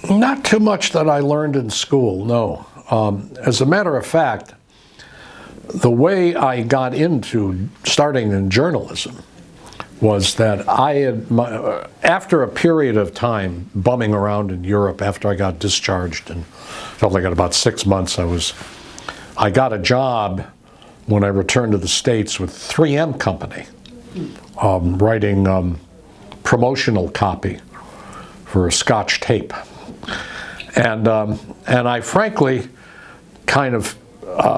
Not too much that I learned in school, no. As a matter of fact, the way I got into starting in journalism was that I had, after a period of time bumming around in Europe after I got discharged, and felt like in about 6 months I got a job when I returned to the States with 3M Company, writing promotional copy for Scotch tape. And I frankly kind of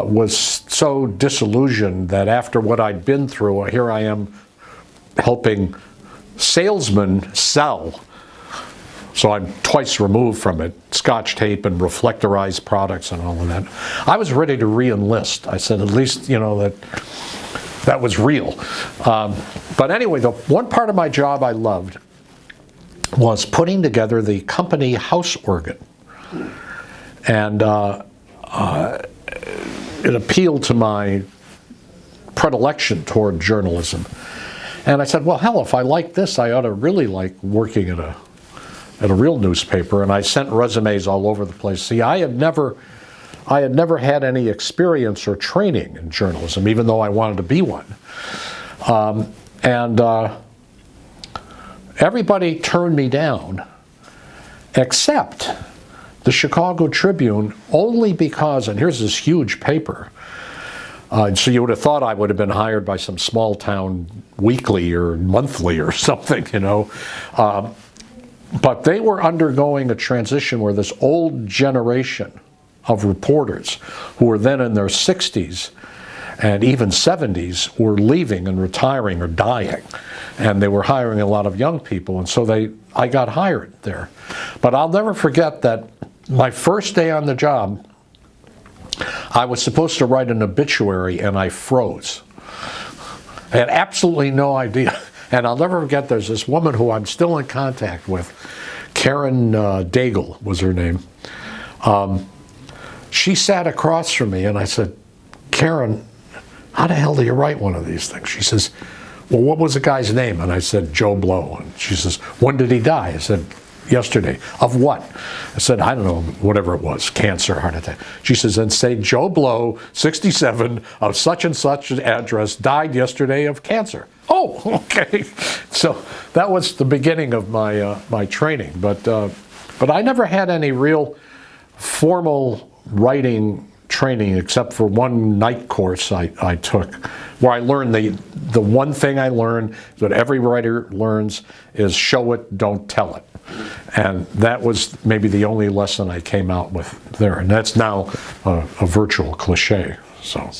was so disillusioned that after what I'd been through, here I am helping salesmen sell. So I'm twice removed from it, Scotch tape and reflectorized products and all of that. I was ready to re-enlist. I said, at least, you know, that was real. But anyway, the one part of my job I loved was putting together the company house organ. And it appealed to my predilection toward journalism. And I said, well, hell, if I like this, I ought to really like working at a real newspaper. And I sent resumes all over the place. See, I had never had any experience or training in journalism, even though I wanted to be one. Everybody turned me down, except the Chicago Tribune, only because, and here's this huge paper, so you would have thought I would have been hired by some small town weekly or monthly or something, you know. But they were undergoing a transition where this old generation of reporters who were then in their 60s and even 70s were leaving and retiring or dying. And they were hiring a lot of young people, and so I got hired there. But I'll never forget that my first day on the job, I was supposed to write an obituary and I froze. I had absolutely no idea. And I'll never forget, there's this woman who I'm still in contact with, Karen Daigle was her name. She sat across from me and I said, Karen, how the hell do you write one of these things? She says, well, what was the guy's name? And I said, Joe Blow. And she says, when did he die? I said, yesterday. Of what? I said, I don't know, whatever it was, cancer, heart attack. She says, then say Joe Blow, 67, of such and such an address, died yesterday of cancer. Oh, okay. So that was the beginning of my training. But I never had any real formal writing training except for one night course I took, where I learned the one thing I learned that every writer learns is show it, don't tell it. And that was maybe the only lesson I came out with there. And that's now a virtual cliche. So